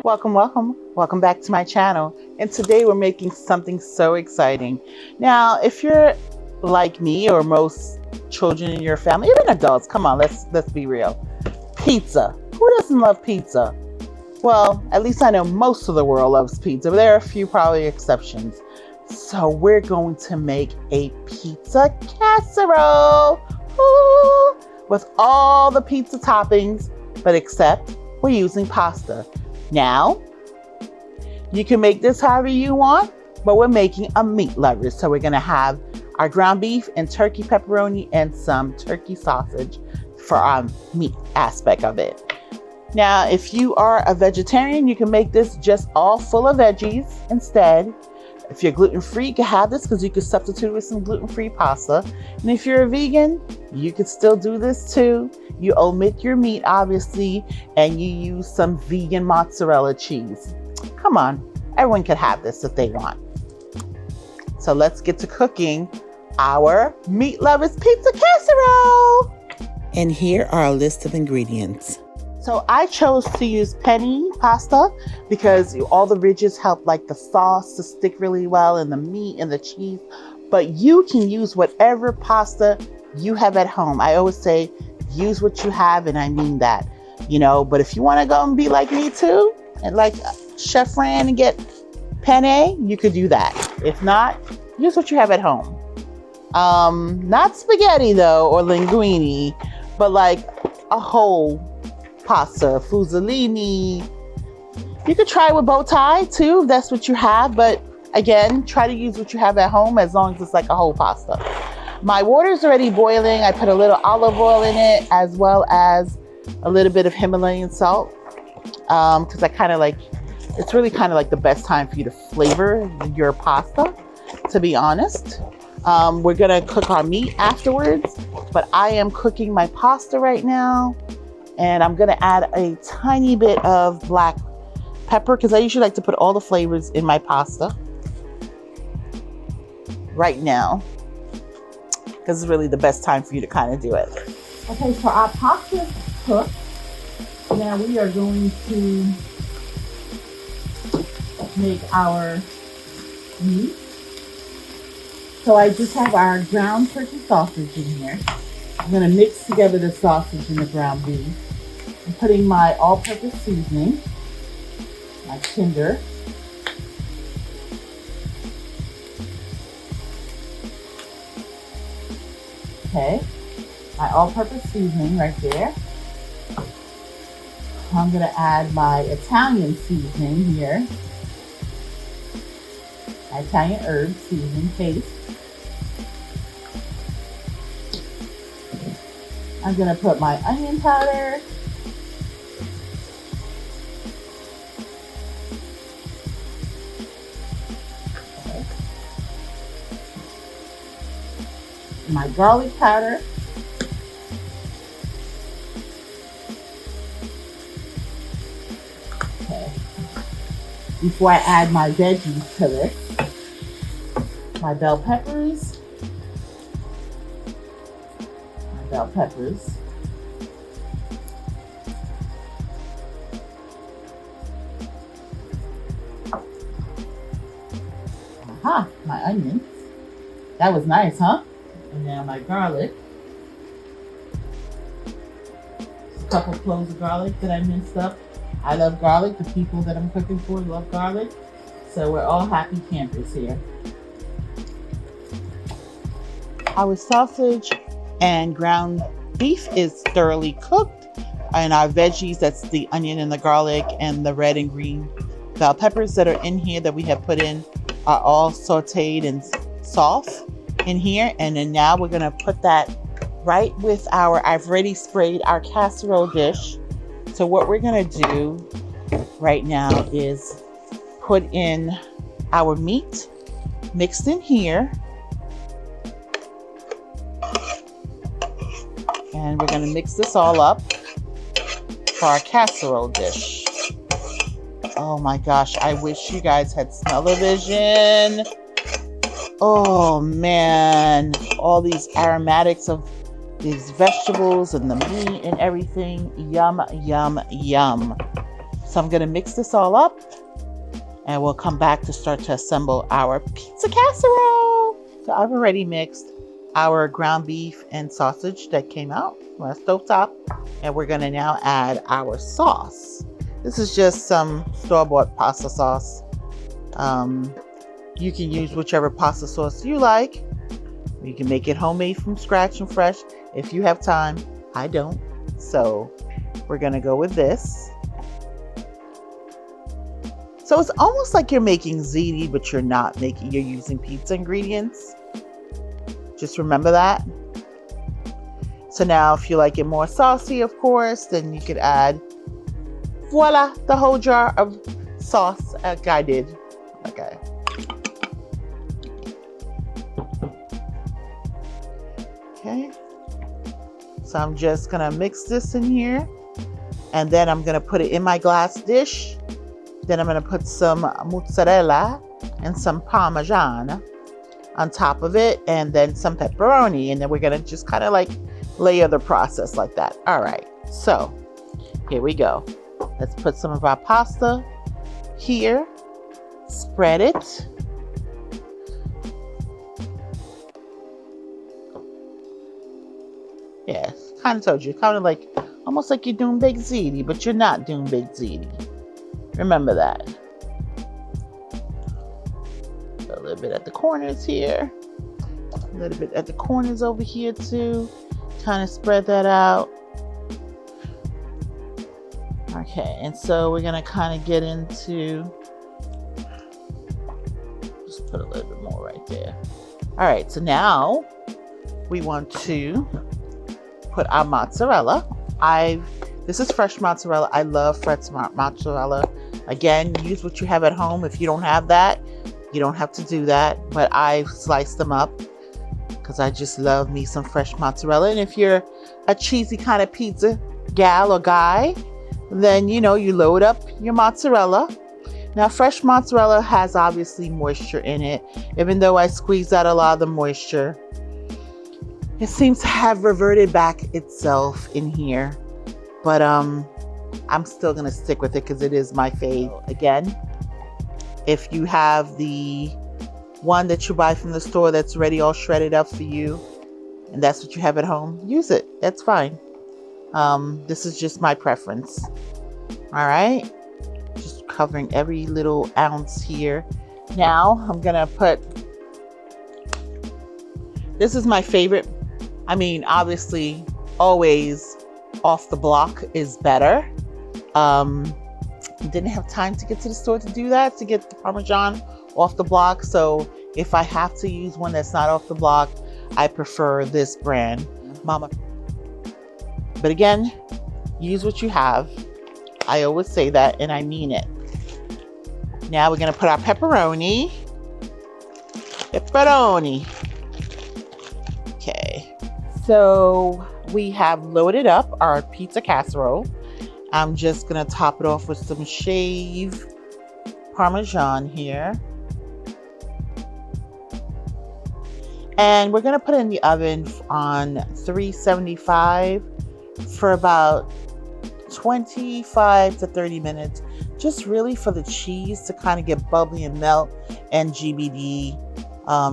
Welcome back to my channel. And today we're making something so exciting. Now, if you're like me or most children in your family, even adults, come on, let's be real. Pizza. Who doesn't love pizza? Well, at least I know most of the world loves pizza, but there are a few probably exceptions. So we're going to make a pizza casserole. Woo! With all the pizza toppings, but except we're using pasta. Now, you can make this however you want, but we're making a meat lovers. So we're gonna have our ground beef and turkey pepperoni and some turkey sausage for our meat aspect of it. Now, if you are a vegetarian, you can make this just all full of veggies instead. If you're gluten-free, you can have this because you can substitute with some gluten-free pasta. And if you're a vegan, you can still do this too. You omit your meat, obviously, and you use some vegan mozzarella cheese. Come on, everyone can have this if they want. So let's get to cooking our meat lovers pizza casserole. And here are a list of ingredients. So I chose to use penne pasta because all the ridges help like the sauce to stick really well and the meat and the cheese. But you can use whatever pasta you have at home. I always say use what you have, and I mean that, you know. But if you want to go and be like me too, and like Chef Fran and get penne, you could do that. If not, use what you have at home. Not spaghetti though, or linguine, but like a whole pasta, fusilini. You could try with bow tie too, if that's what you have, but again, try to use what you have at home as long as it's like a whole pasta. My water's already boiling. I put a little olive oil in it as well as a little bit of Himalayan salt because I kind of like, it's really kind of like the best time for you to flavor your pasta, to be honest. We're gonna cook our meat afterwards, but I am cooking my pasta right now. And I'm gonna add a tiny bit of black pepper because I usually like to put all the flavors in my pasta right now because it's really the best time for you to kind of do it. Okay, so our pasta is cooked. Now we are going to make our meat. So I just have our ground turkey sausage in here. I'm gonna mix together the sausage and the ground beef. I'm putting my all-purpose seasoning, my tender, okay, my all-purpose seasoning right there. I'm gonna add my Italian seasoning here, my Italian herb seasoning paste. I'm gonna put my onion powder. Okay. My garlic powder. Okay. Before I add my veggies to this, my bell peppers. Bell peppers. Aha, my onions. That was nice, huh? And now my garlic. Just a couple cloves of garlic that I minced up. I love garlic. The people that I'm cooking for love garlic. So we're all happy campers here. Our sausage and ground beef is thoroughly cooked, and our veggies, that's the onion and the garlic and the red and green bell peppers that are in here that we have put in, are all sauteed and soft in here. And then now we're gonna put that right with I've already sprayed our casserole dish. So what we're gonna do right now is put in our meat mixed in here. And we're gonna mix this all up for our casserole dish. Oh my gosh, I wish you guys had smell-o-vision. Oh man, all these aromatics of these vegetables and the meat and everything. Yum, yum, yum. So I'm gonna mix this all up and we'll come back to start to assemble our pizza casserole. So I've already mixed our ground beef and sausage that came out from our stovetop. And we're gonna now add our sauce. This is just some store-bought pasta sauce. You can use whichever pasta sauce you like. You can make it homemade from scratch and fresh if you have time. I don't. So we're gonna go with this. So it's almost like you're making ziti, but you're not making, you're using pizza ingredients. Just remember that. So now if you like it more saucy, of course, then you could add, voila, the whole jar of sauce like I did. Okay. Okay. So I'm just gonna mix this in here, and then I'm gonna put it in my glass dish. Then I'm gonna put some mozzarella and some Parmesan on top of it, and then some pepperoni, and then we're gonna just kind of like layer the process like that. All right, so here we go. Let's put some of our pasta here, spread it. Yes, kind of told you, kind of like, almost like you're doing baked ziti, but you're not doing baked ziti. Remember that. A little bit at the corners here. A little bit at the corners over here too. Kind of spread that out. Okay, and so we're gonna kind of get into, just put a little bit more right there. All right, so now we want to put our mozzarella. This is fresh mozzarella. I love fresh mozzarella. Again, use what you have at home. If you don't have that, you don't have to do that. But I've sliced them up because I just love me some fresh mozzarella. And if you're a cheesy kind of pizza gal or guy, then you load up your mozzarella. Now, fresh mozzarella has obviously moisture in it. Even though I squeezed out a lot of the moisture, it seems to have reverted back itself in here. But I'm still gonna stick with it because it is my fave. Again, if you have the one that you buy from the store that's already all shredded up for you, and that's what you have at home, use it. That's fine. This is just my preference. All right, just covering every little ounce here. Now I'm gonna put, this is my favorite. I mean, obviously, always off the block is better. Didn't have time to get to the store to do that, to get the Parmesan off the block. So if I have to use one that's not off the block, I prefer this brand, Mama. But again, use what you have. I always say that, and I mean it. Now we're gonna put our pepperoni. Pepperoni. Okay. So we have loaded up our pizza casserole. I'm just gonna top it off with some shaved Parmesan here. And we're gonna put it in the oven on 375 for about 25 to 30 minutes. Just really for the cheese to kind of get bubbly and melt, and GBD,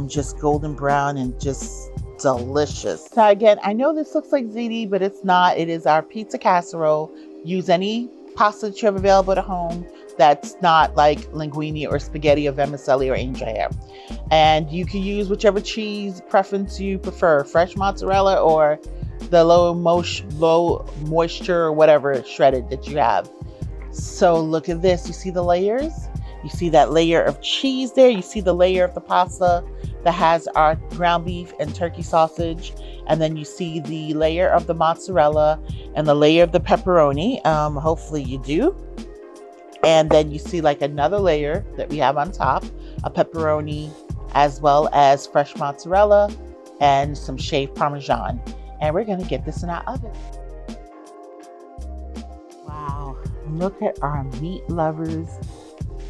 just golden brown and just delicious. Now again, I know this looks like ziti, but it's not. It is our pizza casserole. Use any pasta that you have available at home that's not like linguine or spaghetti or vermicelli or angel hair. And you can use whichever cheese preference you prefer, fresh mozzarella or the low moisture or whatever shredded that you have. So look at this. You see the layers? You see that layer of cheese there? You see the layer of the pasta that has our ground beef and turkey sausage, and then you see the layer of the mozzarella and the layer of the pepperoni. Hopefully you do. And then you see like another layer that we have on top, a pepperoni, as well as fresh mozzarella and some shaved Parmesan. And we're gonna get this in our oven. Wow, look at our meat lovers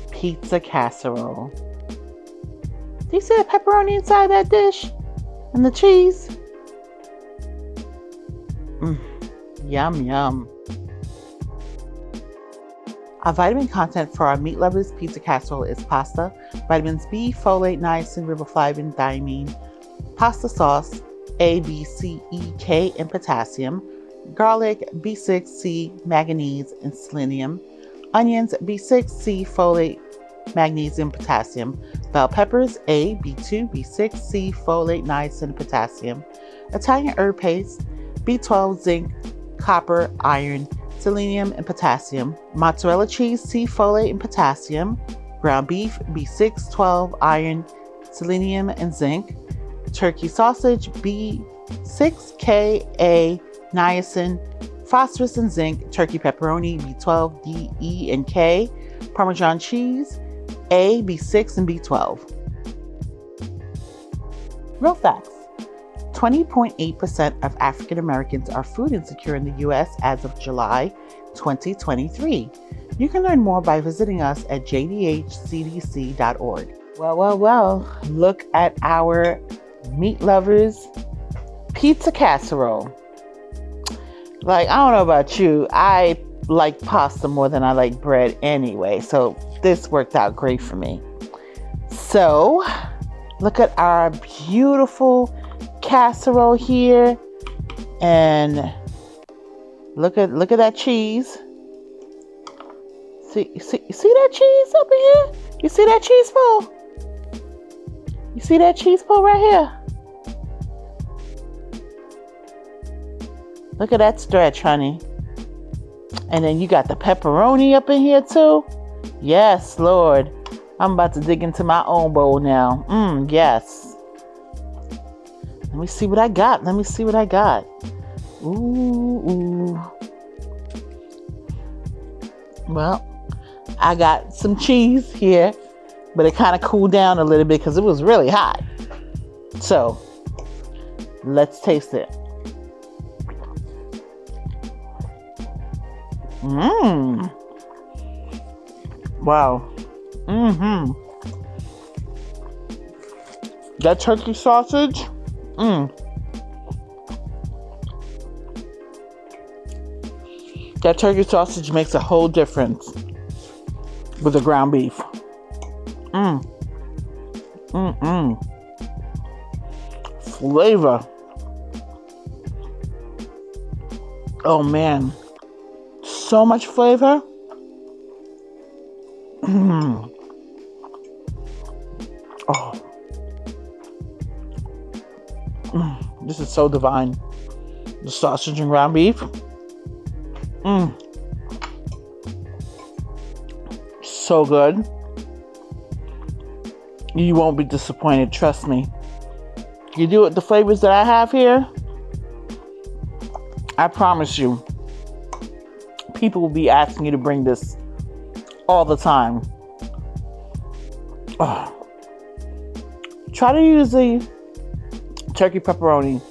pizza casserole. Do you see the pepperoni inside that dish? And the cheese? Yum, yum. Our vitamin content for our Meat Lovers Pizza Casserole is pasta, vitamins B, folate, niacin, riboflavin, thiamine, pasta sauce, A, B, C, E, K, and potassium, garlic, B6, C, manganese, and selenium, onions, B6, C, folate, magnesium, potassium, bell peppers, A, B2, B6, C, folate, niacin, potassium, Italian herb paste, B12, zinc, copper, iron, selenium, and potassium, mozzarella cheese, C, folate, and potassium, ground beef, B6, 12, iron, selenium, and zinc, turkey sausage, B6, K, A, niacin, phosphorus, and zinc, turkey pepperoni, B12, D, E, and K, Parmesan cheese, A, B6, and B12. Real facts. 20.8% of African Americans are food insecure in the U.S. as of July 2023. You can learn more by visiting us at jdhcdc.org. Well, look at our Meat Lovers Pizza Casserole. Like, I don't know about you, I like pasta more than I like bread anyway, so this worked out great for me. So, look at our beautiful casserole here, and look at that cheese. See that cheese up in here? You see that cheese ball? You see that cheese ball right here? Look at that stretch, honey. And then you got the pepperoni up in here too. Yes, Lord. I'm about to dig into my own bowl now. Yes. Let me see what I got. Ooh. Well, I got some cheese here, but it kind of cooled down a little bit because it was really hot. So, let's taste it. Wow. That turkey sausage. That turkey sausage makes a whole difference with the ground beef. Flavor. Oh man. So much flavor. Oh. This is so divine. The sausage and ground beef. So good. You won't be disappointed, trust me. You do it with the flavors that I have here, I promise you, people will be asking you to bring this all the time. Oh. Try to use the turkey pepperoni.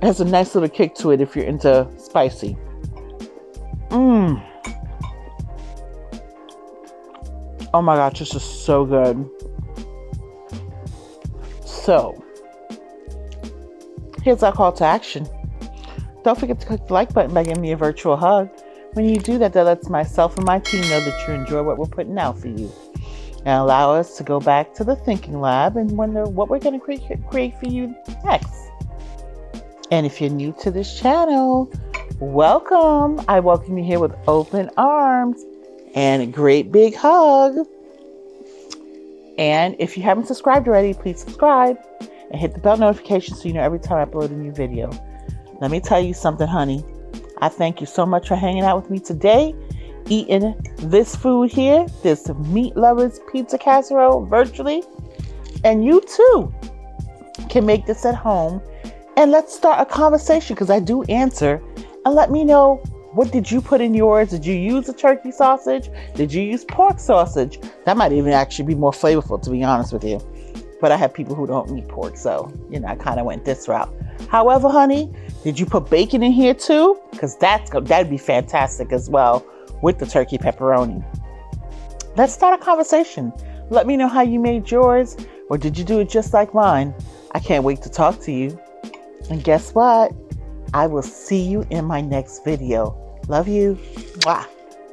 It has a nice little kick to it if you're into spicy. Oh my gosh, this is so good. So, here's our call to action. Don't forget to click the like button by giving me a virtual hug. When you do that, that lets myself and my team know that you enjoy what we're putting out for you. And allow us to go back to the thinking lab and wonder what we're going to create for you next. And if you're new to this channel, welcome. I welcome you here with open arms and a great big hug. And if you haven't subscribed already, please subscribe and hit the bell notification so you know every time I upload a new video. Let me tell you something, honey. I thank you so much for hanging out with me today, eating this food here, this Meat Lovers Pizza Casserole virtually. And you too can make this at home. And let's start a conversation, because I do answer. And let me know, what did you put in yours? Did you use a turkey sausage? Did you use pork sausage? That might even actually be more flavorful, to be honest with you. But I have people who don't eat pork, so, I kind of went this route. However, honey, did you put bacon in here too? Because that'd be fantastic as well with the turkey pepperoni. Let's start a conversation. Let me know how you made yours, or did you do it just like mine? I can't wait to talk to you. And guess what? I will see you in my next video. Love you. Mwah.